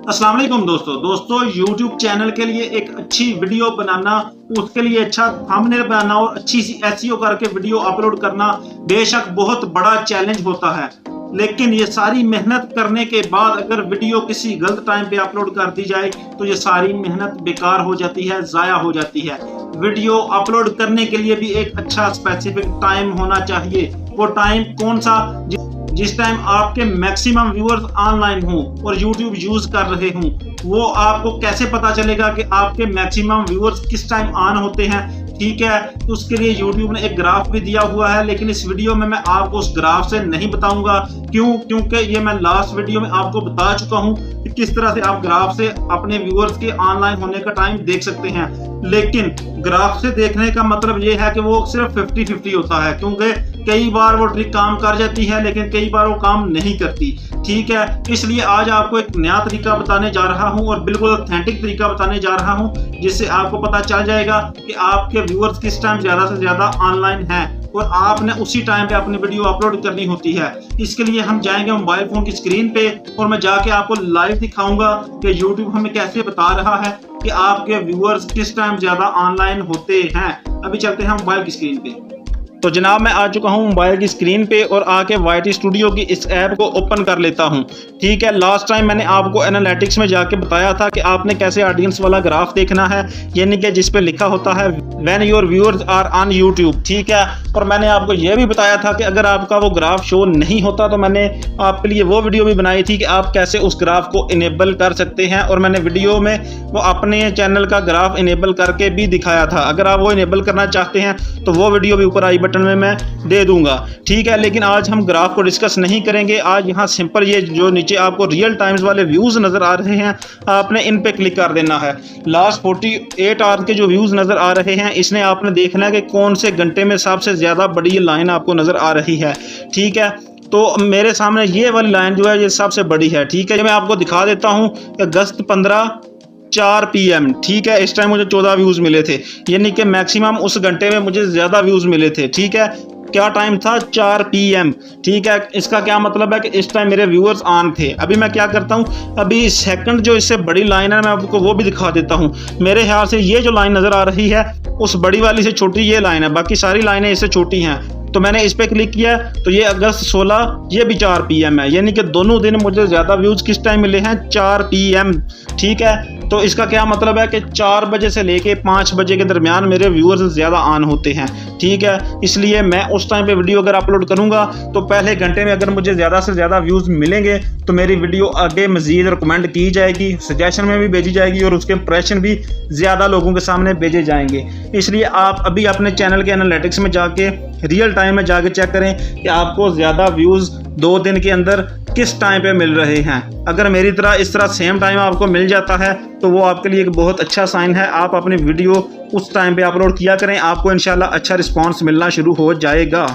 अस्सलाम वालेकुम दोस्तों YouTube चैनल के लिए एक अच्छी वीडियो बनाना, उसके लिए अच्छा थंबनेल बनाना और अच्छी सी एसईओ करके वीडियो अपलोड करना बेशक बहुत बड़ा चैलेंज होता है। लेकिन ये सारी मेहनत करने के बाद अगर वीडियो किसी गलत टाइम पे अपलोड कर दी जाए तो ये सारी मेहनत बेकार हो जाती है, ज़ाया हो जाती है। वीडियो अपलोड करने के लिए भी एक अच्छा स्पेसिफिक टाइम होना चाहिए। वो टाइम कौन सा? जिस टाइम आपके मैक्सिमम व्यूअर्स ऑनलाइन हों और YouTube यूज कर रहे हों। वो आपको कैसे पता चलेगा कि आपके मैक्सिमम व्यूअर्स किस टाइम ऑन होते हैं? ठीक है, तो उसके लिए YouTube ने एक ग्राफ भी दिया हुआ है, लेकिन इस वीडियो में मैं आपको उस ग्राफ से नहीं बताऊंगा। क्योंकि ये मैं लास्ट वीडियो में आपको बता चुका हूं कि किस तरह से आप ग्राफ से अपने व्यूअर्स के ऑनलाइन होने का टाइम देख सकते हैं। लेकिन ग्राफ से देखने का मतलब ये है कि वो सिर्फ 50-50 होता है, क्योंकि कई बार वो ट्रिक काम कर जाती है लेकिन कई बार वो काम नहीं करती। ठीक है, इसलिए आज आपको एक नया तरीका बताने जा रहा हूं और बिल्कुल ऑथेंटिक तरीका बताने जा रहा हूं, जिससे आपको पता चल जाएगा कि आपके व्यूअर्स किस टाइम ज्यादा से ज्यादा ऑनलाइन हैं और आपने उसी टाइम पे अपनी वीडियो अपलोड करनी होती है। इसके लिए हम जाएंगे मोबाइल फोन की स्क्रीन पे और मैं जाके आपको लाइव दिखाऊंगा कि YouTube हमें कैसे बता रहा है कि आपके व्यूअर्स किस टाइम ज्यादा ऑनलाइन होते हैं। अभी चलते हैं मोबाइल की स्क्रीन पे। तो जनाब मैं आ चुका हूं मोबाइल की स्क्रीन पे और आके YT स्टूडियो की इस ऐप को ओपन कर लेता हूं। ठीक है, लास्ट टाइम मैंने आपको एनालिटिक्स में जाके बताया था कि आपने कैसे ऑडियंस वाला ग्राफ देखना है, यानी कि जिस पे लिखा होता है when your viewers are on YouTube। ठीक है, और मैंने आपको यह भी बताया था कि अगर आपका वो ग्राफ शो नहीं होता तो मैंने आपके लिए वो वीडियो भी बनाई थी कि आप कैसे उस ग्राफ को इनेबल कर सकते हैं, और मैंने वीडियो में वो अपने चैनल का ग्राफ इनेबल करके भी दिखाया था। अगर आप वो इनेबल करना चाहते हैं तो वो वीडियो भी ऊपर आई बटन में मैं दे दूंगा। ठीक है, लेकिन आज हम ग्राफ को डिस्कस नहीं करेंगे। आज यहाँ सिंपल ये जो नीचे आपको रियल टाइम्स वाले व्यूज नजर आ रहे हैं, आपने इन पे क्लिक कर देना है। लास्ट 48 आवर्स के जो व्यूज नजर आ रहे हैं, इसने आपने देखना है कि कौन से घंटे में सबसे ज्यादा बड़ी लाइन आपको नजर आ रही है। ठीक है, तो मेरे सामने ये वाली लाइन जो है ये सबसे बड़ी है। ठीक है, मैं आपको दिखा देता हूँ अगस्त 15 4 PM। ठीक है, इस टाइम मुझे 14 व्यूज मिले थे, यानी कि मैक्सिमम उस घंटे में मुझे ज्यादा व्यूज मिले थे। ठीक है, क्या टाइम था? 4 PM। ठीक है, इसका क्या मतलब है कि इस टाइम मेरे व्यूअर्स ऑन थे। अभी मैं क्या करता हूँ, अभी सेकंड जो इससे बड़ी लाइन है मैं आपको वो भी दिखा देता हूँ। मेरे ख्याल से ये जो लाइन नजर आ रही है उस बड़ी वाली से छोटी ये लाइन है, बाकी सारी लाइनें इससे छोटी हैं। तो मैंने इस पे क्लिक किया तो ये अगस्त 16 ये भी 4 PM है, यानी कि दोनों दिन मुझे ज्यादा व्यूज किस टाइम मिले हैं? 4 PM। ठीक है, तो इसका क्या मतलब है कि 4 बजे से लेके 5 बजे के दरमियान मेरे व्यूअर्स ज़्यादा ऑन होते हैं। ठीक है, इसलिए मैं उस टाइम पे वीडियो अगर अपलोड करूंगा तो पहले घंटे में अगर मुझे ज़्यादा से ज़्यादा व्यूज़ मिलेंगे तो मेरी वीडियो आगे मज़ीद रिकमेंड की जाएगी, सजेशन में भी भेजी जाएगी और उसके इंप्रेशन भी ज़्यादा लोगों के सामने भेजे जाएंगे। इसलिए आप अभी अपने चैनल के एनालिटिक्स में जाके रियल टाइम में जाके चेक करें कि आपको ज़्यादा व्यूज़ 2 दिन के अंदर किस टाइम पे मिल रहे हैं। अगर मेरी तरह इस तरह सेम टाइम आपको मिल जाता है तो वो आपके लिए एक बहुत अच्छा साइन है। आप अपनी वीडियो उस टाइम पे अपलोड किया करें, आपको इंशाल्लाह अच्छा रिस्पांस मिलना शुरू हो जाएगा।